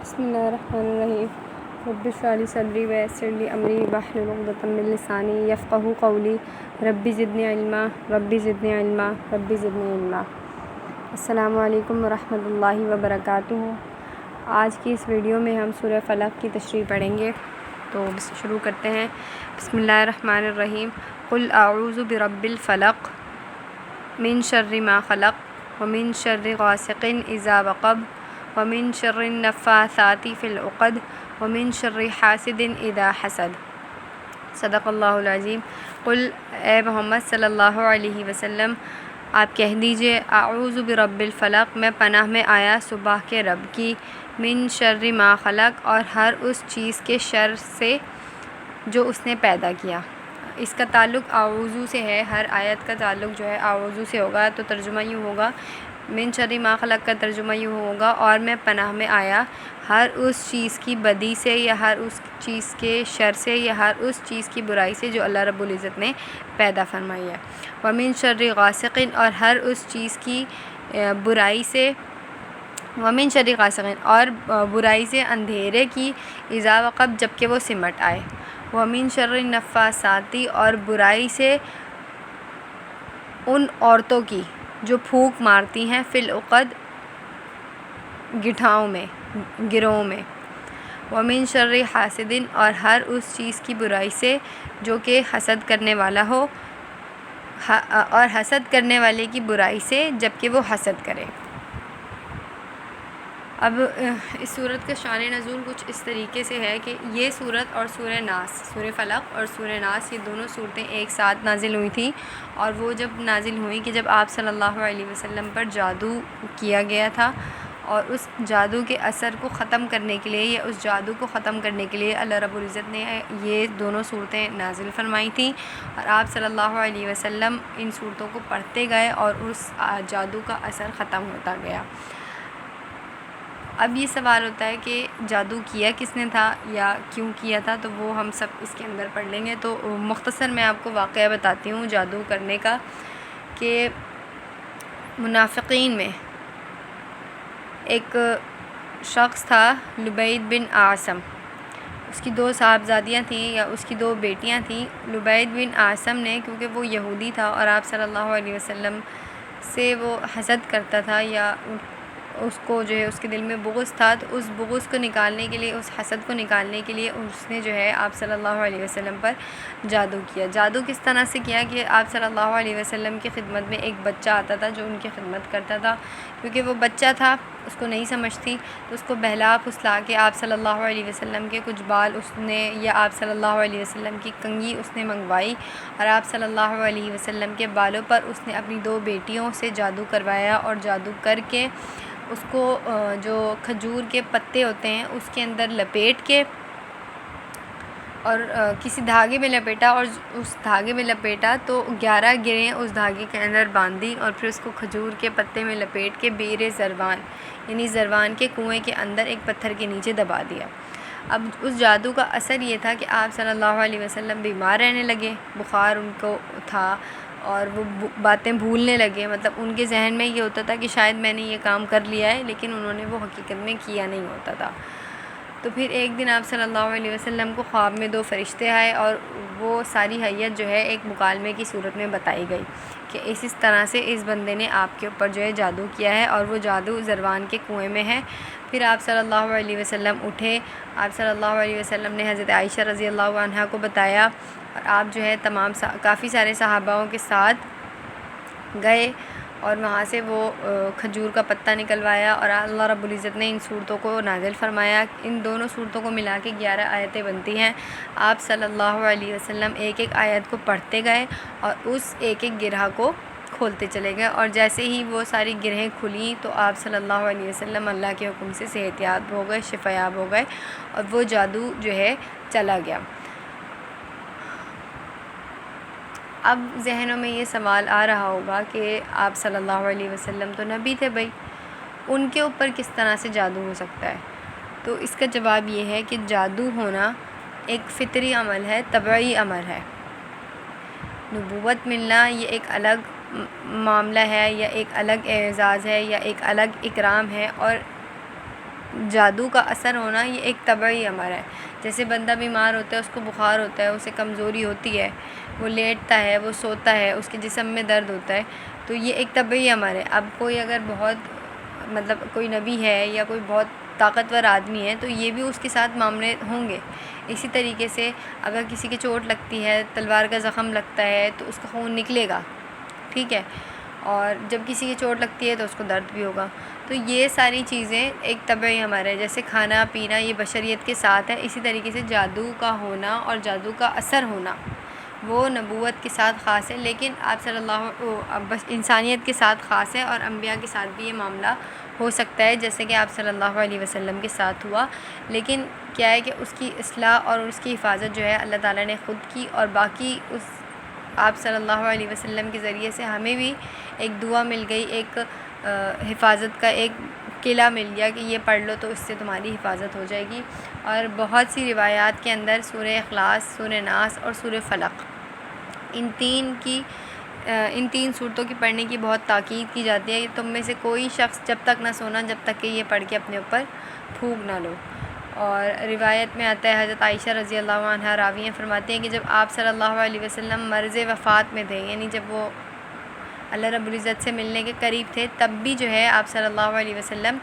بسم اللہ الرحمن الرحیم رب اشرح لی صدری ویسر لی امری واحلل عقدۃ من لسانی یفقہوا قولی رب زدنی علما رب زدنی علما رب زدنی علما۔ السلام علیکم ورحمۃ اللہ وبرکاتہ۔ آج کی اس ویڈیو میں ہم سورہ فلق کی تشریح پڑھیں گے، تو شروع کرتے ہیں۔ بسم اللہ الرحمن الرحیم۔ قل اعوذ برب الفلق من شر ما خلق ومن شر غاسق اذا وقب ومن شر النفاثات فی العقد ومن شر حاسد اذا حسد۔ صدق اللہ العظیم۔ قل، اے محمد صلی اللہ علیہ وسلم آپ کہہ دیجئے، اعوذ برب الفلق، میں پناہ میں آیا صبح کے رب کی، من شر ما خلق، اور ہر اس چیز کے شر سے جو اس نے پیدا کیا۔ اس کا تعلق اعوذ سے ہے، ہر آیت کا تعلق جو ہے اعوذ سے ہوگا، تو ترجمہ یوں ہوگا، من شر ما خلق کا ترجمہ یوں ہوگا، اور میں پناہ میں آیا ہر اس چیز کی بدی سے، یا ہر اس چیز کے شر سے، یا ہر اس چیز کی برائی سے جو اللہ رب العزت نے پیدا فرمائی ہے۔ ومن شر غاسق، اور ہر اس چیز کی برائی سے، ومن شر غاسق، اور برائی سے اندھیرے کی، اذا وقب، جب کہ وہ سمٹ آئے، ومن شر النفاثات، اور برائی سے ان عورتوں کی جو پھونک مارتی ہیں، فی العقد، گٹھاؤں میں، گروہوں میں، ومن شر حاسد، اور ہر اس چیز کی برائی سے جو کہ حسد کرنے والا ہو، اور حسد کرنے والے کی برائی سے جب کہ وہ حسد کرے۔ اب اس صورت کا شان نزول کچھ اس طریقے سے ہے کہ یہ صورت اور سورہ ناس، سورہ فلق اور سورہ ناس، یہ دونوں صورتیں ایک ساتھ نازل ہوئی تھیں، اور وہ جب نازل ہوئیں کہ جب آپ صلی اللہ علیہ وسلم پر جادو کیا گیا تھا، اور اس جادو کے اثر کو ختم کرنے کے لیے، یا اس جادو کو ختم کرنے کے لیے اللہ رب العزت نے یہ دونوں صورتیں نازل فرمائی تھیں، اور آپ صلی اللہ علیہ وسلم ان صورتوں کو پڑھتے گئے اور اس جادو کا اثر ختم ہوتا گیا۔ اب یہ سوال ہوتا ہے کہ جادو کیا کس نے تھا یا کیوں کیا تھا، تو وہ ہم سب اس کے اندر پڑھ لیں گے۔ تو مختصر میں آپ کو واقعہ بتاتی ہوں جادو کرنے کا، کہ منافقین میں ایک شخص تھا، لبید بن عاصم، اس کی 2 صاحبزادیاں تھیں، یا اس کی 2 بیٹیاں تھیں۔ لبید بن عاصم نے، کیونکہ وہ یہودی تھا اور آپ صلی اللہ علیہ وسلم سے وہ حسد کرتا تھا، یا اس کو جو ہے اس کے دل میں بغض تھا، تو اس بغض کو نکالنے کے لیے، اس حسد کو نکالنے کے لیے اس نے جو ہے آپ صلی اللہ علیہ وسلم پر جادو کیا۔ جادو کس طرح سے کیا کہ آپ صلی اللہ علیہ وسلم کی خدمت میں ایک بچہ آتا تھا جو ان کی خدمت کرتا تھا، کیونکہ وہ بچہ تھا، اس کو نہیں سمجھتی، تو اس کو بہلا پھسلا کے آپ صلی اللہ علیہ وسلم کے کچھ بال اس نے، یا آپ صلی اللہ علیہ وسلم کی کنگھی اس نے منگوائی، اور آپ صلی اللہ علیہ وسلم کے بالوں پر اس نے اپنی 2 بیٹیوں سے جادو کروایا، اور جادو کر کے اس کو جو کھجور کے پتے ہوتے ہیں اس کے اندر لپیٹ کے، اور کسی دھاگے میں لپیٹا، اور اس دھاگے میں لپیٹا تو 11 گرہیں اس دھاگے کے اندر باندھی، اور پھر اس کو کھجور کے پتے میں لپیٹ کے بیر زروان، یعنی زروان کے کنویں کے اندر ایک پتھر کے نیچے دبا دیا۔ اب اس جادو کا اثر یہ تھا کہ آپ صلی اللہ علیہ وسلم بیمار رہنے لگے، بخار ان کو تھا، اور وہ باتیں بھولنے لگے، مطلب ان کے ذہن میں یہ ہوتا تھا کہ شاید میں نے یہ کام کر لیا ہے، لیکن انہوں نے وہ حقیقت میں کیا نہیں ہوتا تھا۔ تو پھر ایک دن آپ صلی اللہ علیہ وسلم کو خواب میں 2 فرشتے آئے، اور وہ ساری حیت جو ہے ایک مکالمے کی صورت میں بتائی گئی کہ اس طرح سے اس بندے نے آپ کے اوپر جو ہے جادو کیا ہے، اور وہ جادو زروان کے کنویں میں ہے۔ پھر آپ صلی اللہ علیہ وسلم اٹھے، آپ صلی اللہ علیہ وسلم نے حضرت عائشہ رضی اللہ عنہا کو بتایا، اور آپ جو ہے کافی سارے صحاباؤں کے ساتھ گئے، اور وہاں سے وہ کھجور کا پتہ نکلوایا، اور اللہ رب العزت نے ان صورتوں کو نازل فرمایا۔ ان دونوں صورتوں کو ملا کے 11 آیتیں بنتی ہیں۔ آپ صلی اللہ علیہ وسلم ایک ایک آیت کو پڑھتے گئے، اور اس ایک ایک گرہ کو کھولتے چلے گئے، اور جیسے ہی وہ ساری گرہیں کھلیں تو آپ صلی اللہ علیہ وسلم اللہ کے حکم سے صحت یاب ہو گئے، شفا یاب ہو گئے، اور وہ جادو جو ہے چلا گیا۔ اب ذہنوں میں یہ سوال آ رہا ہوگا کہ آپ صلی اللہ علیہ وسلم تو نبی تھے بھائی، ان کے اوپر کس طرح سے جادو ہو سکتا ہے؟ تو اس کا جواب یہ ہے کہ جادو ہونا ایک فطری عمل ہے، طبعی عمل ہے۔ نبوت ملنا یہ ایک الگ معاملہ ہے، یا ایک الگ اعزاز ہے، یا ایک الگ اکرام ہے، اور جادو کا اثر ہونا یہ ایک طبعی امر ہے. جیسے بندہ بیمار ہوتا ہے، اس کو بخار ہوتا ہے، اسے کمزوری ہوتی ہے، وہ لیٹتا ہے، وہ سوتا ہے، اس کے جسم میں درد ہوتا ہے، تو یہ ایک طبعی امر ہے. اب کوئی اگر بہت کوئی نبی ہے یا کوئی بہت طاقتور آدمی ہے تو یہ بھی اس کے ساتھ معاملے ہوں گے. اسی طریقے سے اگر کسی کی چوٹ لگتی ہے، تلوار کا زخم لگتا ہے تو اس کا خون نکلے گا، ٹھیک ہے، اور جب کسی کی چوٹ لگتی ہے تو اس کو درد بھی ہوگا. تو یہ ساری چیزیں ایک طبعی ہمارے، جیسے کھانا پینا یہ بشریت کے ساتھ ہے، اسی طریقے سے جادو کا ہونا اور جادو کا اثر ہونا وہ نبوت کے ساتھ خاص ہے. لیکن آپ صلی اللہ انسانیت کے ساتھ خاص ہے، اور انبیاء کے ساتھ بھی یہ معاملہ ہو سکتا ہے، جیسے کہ آپ صلی اللہ علیہ وسلم کے ساتھ ہوا. لیکن کیا ہے کہ اس کی اصلاح اور اس کی حفاظت جو ہے اللہ تعالیٰ نے خود کی، اور باقی اس آپ صلی اللہ علیہ وسلم کے ذریعے سے ہمیں بھی ایک دعا مل گئی، ایک حفاظت کا ایک قلعہ مل گیا کہ یہ پڑھ لو تو اس سے تمہاری حفاظت ہو جائے گی. اور بہت سی روایات کے اندر سورہ اخلاص، سورہ ناس اور سورہ فلق، ان تین صورتوں کی پڑھنے کی بہت تاکید کی جاتی ہے. تم میں سے کوئی شخص جب تک نہ سونا جب تک کہ یہ پڑھ کے اپنے اوپر پھونک نہ لو. اور روایت میں آتا ہے، حضرت عائشہ رضی اللہ عنہا راوی ہیں، فرماتی ہیں کہ جب آپ صلی اللہ علیہ وسلم مرض وفات میں تھے، یعنی جب وہ اللہ رب العزت سے ملنے کے قریب تھے، تب بھی جو ہے آپ صلی اللہ علیہ وسلم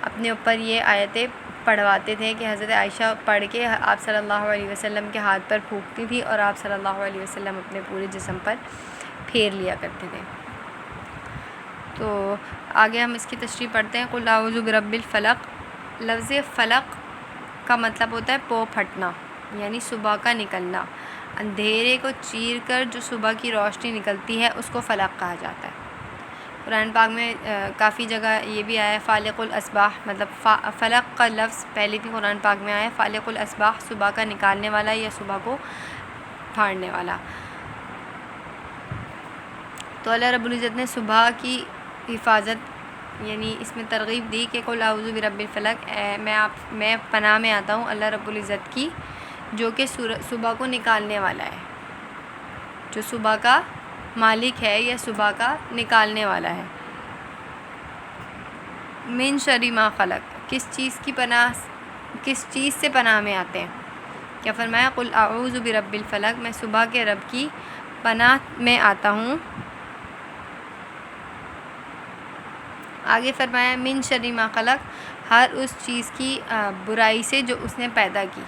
اپنے اوپر یہ آیتیں پڑھواتے تھے کہ حضرت عائشہ پڑھ کے آپ صلی اللہ علیہ وسلم کے ہاتھ پر پھونکتی تھی، اور آپ صلی اللہ علیہ وسلم اپنے پورے جسم پر پھیر لیا کرتے تھے. تو آگے ہم اس کی تشریح پڑھتے ہیں. قل اعوذ برب الفلق. لفظ فلق کا مطلب ہوتا ہے پو پھٹنا، یعنی صبح کا نکلنا. اندھیرے کو چیر کر جو صبح کی روشنی نکلتی ہے اس کو فلق کہا جاتا ہے. قرآن پاک میں کافی جگہ یہ بھی آیا ہے فالق الاصباح، مطلب فلق کا لفظ پہلے بھی قرآن پاک میں آیا ہے، فالق الاصباح صبح کا نکالنے والا یا صبح کو پھاڑنے والا. تو اللہ رب العزت نے صبح کی حفاظت یعنی اس میں ترغیب دی کہ قل اعوذ برب الفلق، میں پناہ میں آتا ہوں اللہ رب العزت کی جو کہ صبح کو نکالنے والا ہے، جو صبح کا مالک ہے یا صبح کا نکالنے والا ہے. من شر ما خلق، کس چیز سے پناہ میں آتے ہیں؟ کیا فرمایا؟ قل اعوذ برب الفلق، میں صبح کے رب کی پناہ میں آتا ہوں. آگے فرمایا من شر ما خلق، ہر اس چیز کی برائی سے جو اس نے پیدا کی.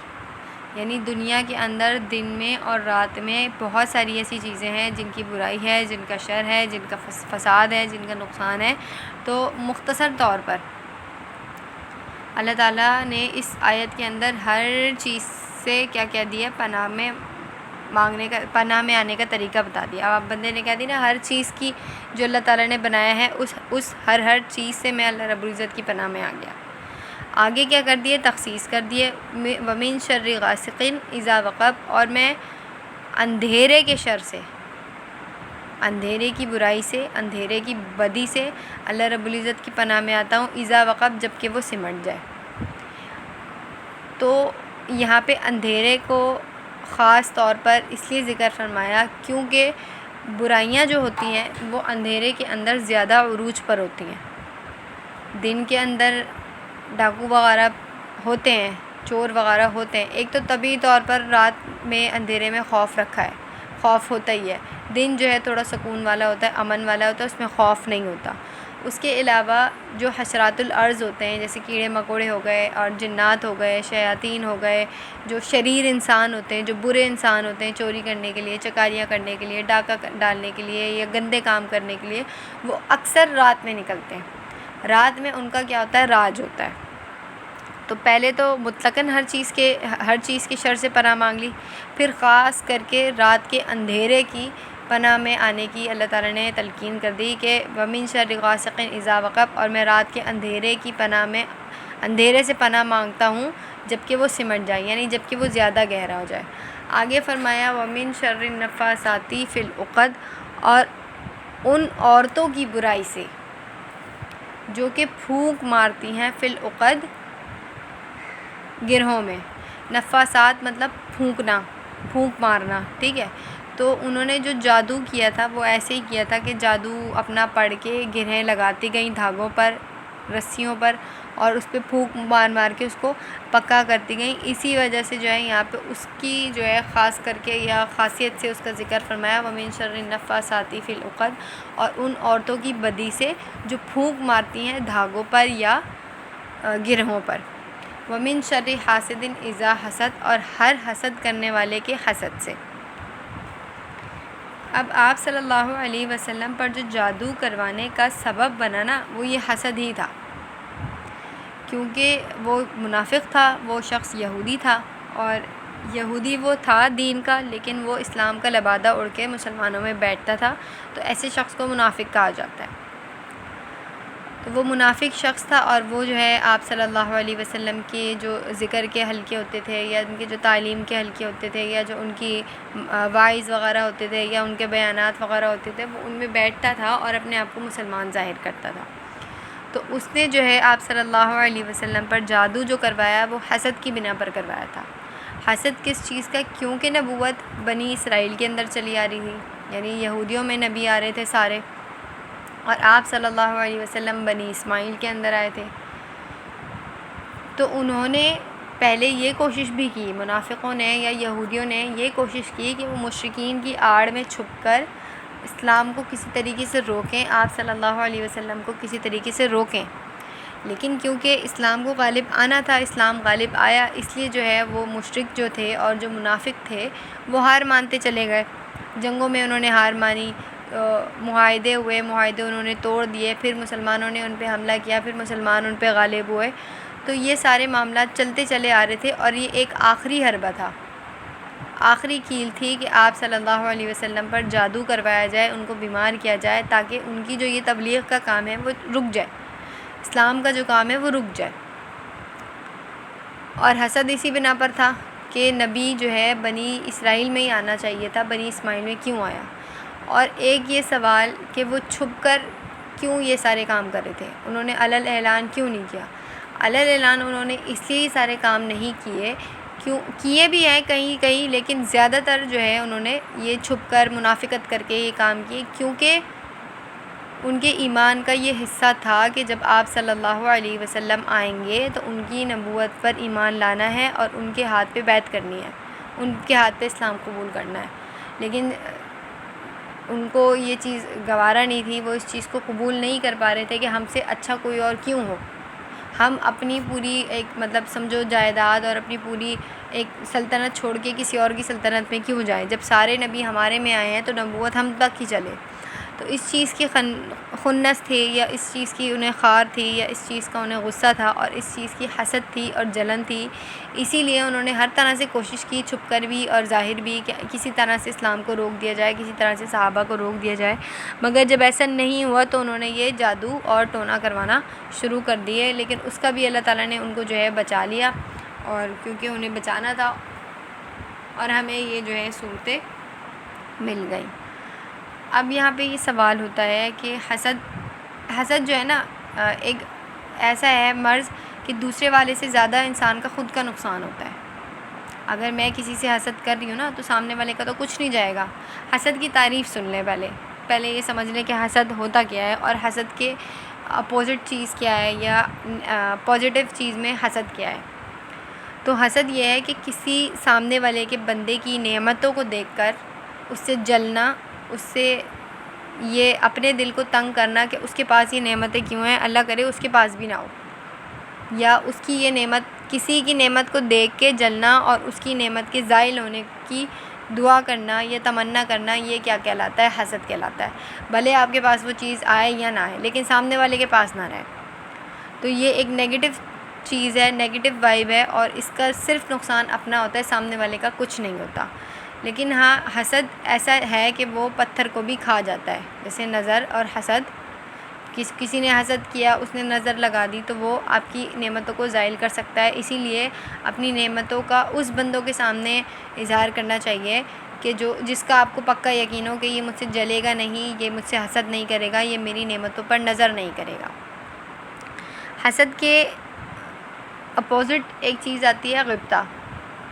یعنی دنیا کے اندر دن میں اور رات میں بہت ساری ایسی چیزیں ہیں جن کی برائی ہے، جن کا شر ہے، جن کا فساد ہے، جن کا نقصان ہے. تو مختصر طور پر اللہ تعالیٰ نے اس آیت کے اندر ہر چیز سے کیا کہہ دیا، پناہ میں آنے کا طریقہ بتا دیا. اب آپ بندے نے کہہ دی نا ہر چیز کی جو اللہ تعالیٰ نے بنایا ہے اس ہر چیز سے میں اللہ رب العزت کی پناہ میں آ گیا. آگے کیا کر دیے؟ تخصیص کر دیے، ومن شر غاسق اذا وقب، اور میں اندھیرے کے شر سے، اندھیرے کی برائی سے، اندھیرے کی بدی سے اللہ رب العزت کی پناہ میں آتا ہوں. اذا وقب، جب کہ وہ سمٹ جائے. تو یہاں پہ اندھیرے کو خاص طور پر اس لیے ذکر فرمایا کیونکہ برائیاں جو ہوتی ہیں وہ اندھیرے کے اندر زیادہ عروج پر ہوتی ہیں. دن کے اندر ڈاکو وغیرہ ہوتے ہیں، چور وغیرہ ہوتے ہیں. ایک تو طبعی طور پر رات میں اندھیرے میں خوف رکھا ہے، خوف ہوتا ہی ہے. دن جو ہے تھوڑا سکون والا ہوتا ہے، امن والا ہوتا ہے، اس میں خوف نہیں ہوتا. اس کے علاوہ جو حشرات الارض ہوتے ہیں جیسے کیڑے مکوڑے ہو گئے اور جنات ہو گئے، شیاطین ہو گئے، جو شریر انسان ہوتے ہیں، جو برے انسان ہوتے ہیں چوری کرنے کے لیے، چکاریاں کرنے کے لیے، ڈاکہ ڈالنے کے لیے یا گندے کام کرنے کے لیے، وہ اکثر رات میں نکلتے ہیں. رات میں ان کا کیا ہوتا ہے؟ راج ہوتا ہے. تو پہلے تو مطلقاً ہر چیز کی شر سے پناہ مانگ لی، پھر خاص کر کے رات کے اندھیرے کی پناہ میں آنے کی اللہ تعالیٰ نے تلقین کر دی کہ ومن شر غاسق اذا وقب، اور میں رات کے اندھیرے سے پناہ مانگتا ہوں جب کہ وہ سمٹ جائے، یعنی جب کہ وہ زیادہ گہرا ہو جائے. آگے فرمایا ومن شر النفاثات فی العقد، اور ان عورتوں کی برائی سے جو کہ پھونک مارتی ہیں فی العقد، گرہوں میں. نفاسات مطلب پھونک مارنا، ٹھیک ہے. تو انہوں نے جو جادو کیا تھا وہ ایسے ہی کیا تھا کہ جادو اپنا پڑھ کے گرہیں لگاتی گئیں دھاگوں پر، رسیوں پر اور اس پہ پھونک مار مار کے اس کو پکا کرتی گئیں. اسی وجہ سے جو ہے یہاں پہ اس کی جو ہے خاص کر کے یا خاصیت سے اس کا ذکر فرمایا وَمِن شَرِّ النَّفَّاثَاتِ فِی الْعُقَدِ، اور ان عورتوں کی بدی سے جو پھونک مارتی ہیں دھاگوں پر یا گرہوں پر. وَمِن شَرِّ حَاسِدٍ اِذَا حَسَدَ، اور ہر حسد کرنے والے کے حسد سے. اب آپ صلی اللہ علیہ وسلم پر جو جادو کروانے کا سبب بنا نا، وہ یہ حسد ہی تھا، کیونکہ وہ منافق تھا، وہ شخص یہودی تھا، اور یہودی وہ تھا دین کا، لیکن وہ اسلام کا لبادہ اڑ کے مسلمانوں میں بیٹھتا تھا، تو ایسے شخص کو منافق کہا جاتا ہے. تو وہ منافق شخص تھا، اور وہ جو ہے آپ صلی اللہ علیہ وسلم کے جو ذکر کے حلقے ہوتے تھے یا ان کے جو تعلیم کے حلقے ہوتے تھے یا جو ان کی وائز وغیرہ ہوتے تھے یا ان کے بیانات وغیرہ ہوتے تھے، وہ ان میں بیٹھتا تھا اور اپنے آپ کو مسلمان ظاہر کرتا تھا. تو اس نے جو ہے آپ صلی اللہ علیہ وسلم پر جادو جو کروایا وہ حسد کی بنا پر کروایا تھا. حسد کس چیز کا؟ کیونکہ نبوت بنی اسرائیل کے اندر چلی آ رہی تھی، یعنی یہودیوں میں نبی آ رہے تھے سارے، اور آپ صلی اللہ علیہ وسلم بنی اسماعیل کے اندر آئے تھے. تو انہوں نے پہلے یہ کوشش بھی کی، منافقوں نے یا یہودیوں نے یہ کوشش کی کہ وہ مشرکین کی آڑ میں چھپ کر اسلام کو کسی طریقے سے روکیں، آپ صلی اللہ علیہ وسلم کو کسی طریقے سے روکیں. لیکن کیونکہ اسلام کو غالب آنا تھا، اسلام غالب آیا، اس لیے جو ہے وہ مشرک جو تھے اور جو منافق تھے وہ ہار مانتے چلے گئے. جنگوں میں انہوں نے ہار مانی، معاہدے ہوئے، معاہدے انہوں نے توڑ دیے، پھر مسلمانوں نے ان پہ حملہ کیا، پھر مسلمان ان پہ غالب ہوئے. تو یہ سارے معاملات چلتے چلے آ رہے تھے، اور یہ ایک آخری حربہ تھا، آخری کیل تھی کہ آپ صلی اللہ علیہ وسلم پر جادو کروایا جائے، ان کو بیمار کیا جائے، تاکہ ان کی جو یہ تبلیغ کا کام ہے وہ رک جائے، اسلام کا جو کام ہے وہ رک جائے. اور حسد اسی بنا پر تھا کہ نبی جو ہے بنی اسرائیل میں ہی آنا چاہیے تھا، بنی اسماعیل میں کیوں آیا؟ اور ایک یہ سوال کہ وہ چھپ کر کیوں یہ سارے کام کر رہے تھے، انہوں نے علل اعلان کیوں نہیں کیا؟ علل اعلان انہوں نے اس لیے سارے کام نہیں کیے، کیے بھی ہیں کہیں کہیں، لیکن زیادہ تر جو ہے انہوں نے یہ چھپ کر منافقت کر کے یہ کام کیے، کیونکہ ان کے ایمان کا یہ حصہ تھا کہ جب آپ صلی اللہ علیہ وسلم آئیں گے تو ان کی نبوت پر ایمان لانا ہے اور ان کے ہاتھ پہ بیعت کرنی ہے، ان کے ہاتھ پہ اسلام قبول کرنا ہے. لیکن ان کو یہ چیز گوارا نہیں تھی، وہ اس چیز کو قبول نہیں کر پا رہے تھے کہ ہم سے اچھا کوئی اور کیوں ہو، ہم اپنی پوری ایک مطلب سمجھو جائیداد اور اپنی پوری ایک سلطنت چھوڑ کے کسی اور کی سلطنت میں کیوں جائیں، جب سارے نبی ہمارے میں آئے ہیں تو نبوت ہم تک ہی چلے. تو اس چیز کی خنس تھی، یا اس چیز کی انہیں خار تھی، یا اس چیز کا انہیں غصہ تھا، اور اس چیز کی حسد تھی اور جلن تھی. اسی لیے انہوں نے ہر طرح سے کوشش کی، چھپ کر بھی اور ظاہر بھی، کہ کسی طرح سے اسلام کو روک دیا جائے، کسی طرح سے صحابہ کو روک دیا جائے. مگر جب ایسا نہیں ہوا تو انہوں نے یہ جادو اور ٹونا کروانا شروع کر دیے. لیکن اس کا بھی اللہ تعالیٰ نے ان کو جو ہے بچا لیا، اور کیونکہ انہیں بچانا تھا اور ہمیں یہ جو ہے صورتیں مل گئیں. اب یہاں پہ یہ سوال ہوتا ہے کہ حسد جو ہے نا ایک ایسا ہے مرض کہ دوسرے والے سے زیادہ انسان کا خود کا نقصان ہوتا ہے. اگر میں کسی سے حسد کر رہی ہوں نا تو سامنے والے کا تو کچھ نہیں جائے گا. حسد کی تعریف سن لیں، پہلے یہ سمجھ لیں کہ حسد ہوتا کیا ہے اور حسد کے اپوزٹ چیز کیا ہے، یا پازیٹیو چیز میں حسد کیا ہے. تو حسد یہ ہے کہ کسی سامنے والے کے بندے کی نعمتوں کو دیکھ کر اس سے جلنا، اس سے یہ اپنے دل کو تنگ کرنا کہ اس کے پاس یہ نعمتیں کیوں ہیں، اللہ کرے اس کے پاس بھی نہ ہو، یا اس کی یہ نعمت، کسی کی نعمت کو دیکھ کے جلنا اور اس کی نعمت کے زائل ہونے کی دعا کرنا یا تمنا کرنا. یہ کیا کہلاتا ہے؟ حسد کہلاتا ہے. بھلے آپ کے پاس وہ چیز آئے یا نہ آئے، لیکن سامنے والے کے پاس نہ رہے. تو یہ ایک نیگیٹو چیز ہے، نیگیٹو وائب ہے، اور اس کا صرف نقصان اپنا ہوتا ہے، سامنے والے کا کچھ نہیں ہوتا. لیکن ہاں حسد ایسا ہے کہ وہ پتھر کو بھی کھا جاتا ہے، جیسے نظر اور حسد. کسی نے حسد کیا، اس نے نظر لگا دی، تو وہ آپ کی نعمتوں کو زائل کر سکتا ہے. اسی لیے اپنی نعمتوں کا اس بندوں کے سامنے اظہار کرنا چاہیے کہ جس کا آپ کو پکا یقین ہو کہ یہ مجھ سے جلے گا نہیں، یہ مجھ سے حسد نہیں کرے گا، یہ میری نعمتوں پر نظر نہیں کرے گا. حسد کے اپوزٹ ایک چیز آتی ہے غبطہ.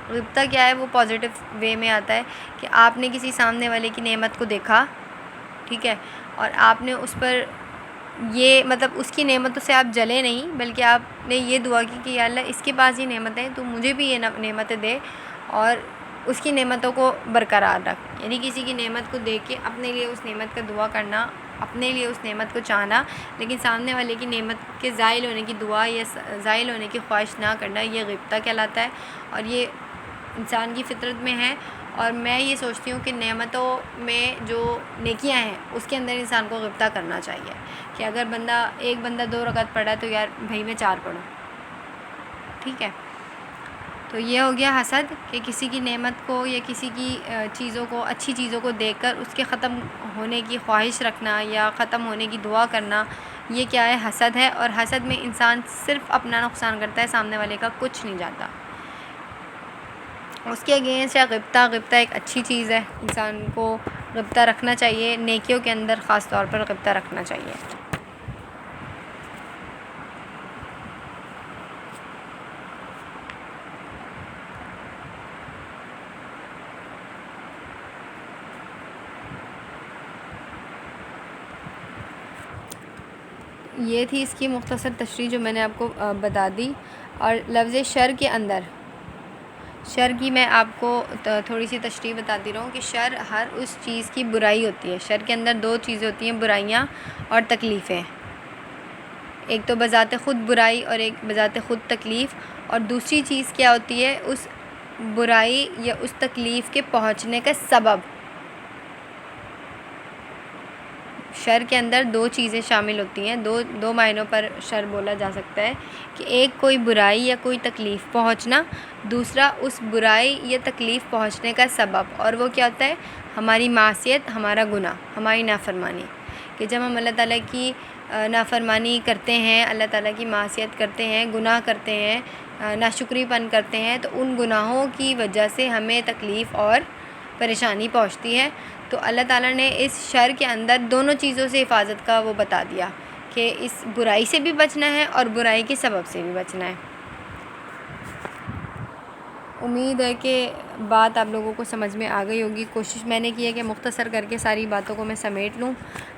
غبطہ کیا ہے؟ وہ پازیٹیو وے میں آتا ہے کہ آپ نے کسی سامنے والے کی نعمت کو دیکھا، ٹھیک ہے، اور آپ نے اس پر یہ مطلب اس کی نعمتوں سے آپ جلے نہیں، بلکہ آپ نے یہ دعا کی کہ یا اللہ اس کے پاس یہ نعمتیں تو مجھے بھی یہ نعمتیں دے اور اس کی نعمتوں کو برقرار رکھ. یعنی کسی کی نعمت کو دیکھ کے اپنے لیے اس نعمت کا دعا کرنا، اپنے لیے اس نعمت کو چاہنا، لیکن سامنے والے کی نعمت کے زائل ہونے کی دعا یا زائل ہونے کی خواہش نہ کرنا، یہ غبطہ کہلاتا ہے اور یہ انسان کی فطرت میں ہے. اور میں یہ سوچتی ہوں کہ نعمتوں میں جو نیکیاں ہیں اس کے اندر انسان کو غبطہ کرنا چاہیے کہ اگر ایک بندہ 2 رکعت پڑھا تو یار بھائی میں 4 پڑھوں. ٹھیک ہے، تو یہ ہو گیا حسد، کہ کسی کی نعمت کو یا کسی کی چیزوں کو، اچھی چیزوں کو دیکھ کر اس کے ختم ہونے کی خواہش رکھنا یا ختم ہونے کی دعا کرنا، یہ کیا ہے؟ حسد ہے. اور حسد میں انسان صرف اپنا نقصان کرتا ہے، سامنے والے کا کچھ نہیں جاتا. اس کے اگینسٹ ہے غبطہ ایک اچھی چیز ہے، انسان کو غبطہ رکھنا چاہیے، نیکیوں کے اندر خاص طور پر غبطہ رکھنا چاہیے. یہ تھی اس کی مختصر تشریح جو میں نے آپ کو بتا دی. اور لفظ شر کے اندر، شر کی میں آپ کو تھوڑی سی تشریح بتاتی رہوں کہ شر ہر اس چیز کی برائی ہوتی ہے. شر کے اندر 2 چیزیں ہوتی ہیں، برائیاں اور تکلیفیں. ایک تو بذات خود برائی اور ایک بذات خود تکلیف. اور دوسری چیز کیا ہوتی ہے؟ اس برائی یا اس تکلیف کے پہنچنے کا سبب. شر کے اندر 2 چیزیں شامل ہوتی ہیں، دو معنوں پر شر بولا جا سکتا ہے کہ ایک کوئی برائی یا کوئی تکلیف پہنچنا، دوسرا اس برائی یا تکلیف پہنچنے کا سبب. اور وہ کیا ہوتا ہے؟ ہماری معصیت، ہمارا گناہ، ہماری نافرمانی. کہ جب ہم اللہ تعالیٰ کی نافرمانی کرتے ہیں، اللہ تعالیٰ کی معصیت کرتے ہیں، گناہ کرتے ہیں، ناشکری پن کرتے ہیں، تو ان گناہوں کی وجہ سے ہمیں تکلیف اور پریشانی پہنچتی ہے. تو اللہ تعالیٰ نے اس شر کے اندر دونوں چیزوں سے حفاظت کا وہ بتا دیا کہ اس برائی سے بھی بچنا ہے اور برائی کے سبب سے بھی بچنا ہے. امید ہے کہ بات آپ لوگوں کو سمجھ میں آ گئی ہوگی. کوشش میں نے کی ہے کہ مختصر کر کے ساری باتوں کو میں سمیٹ لوں.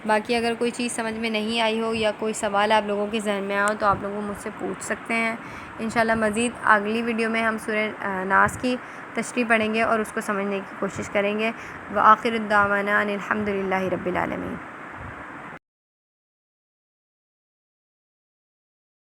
باقی اگر کوئی چیز سمجھ میں نہیں آئی ہو یا کوئی سوال آپ لوگوں کے ذہن میں آؤ تو آپ لوگوں مجھ سے پوچھ سکتے ہیں. انشاءاللہ مزید اگلی ویڈیو میں ہم سورہ ناس کی تشریح پڑھیں گے اور اس کو سمجھنے کی کوشش کریں گے. وآخر الدعوانا ان الحمد للہ رب العالمین.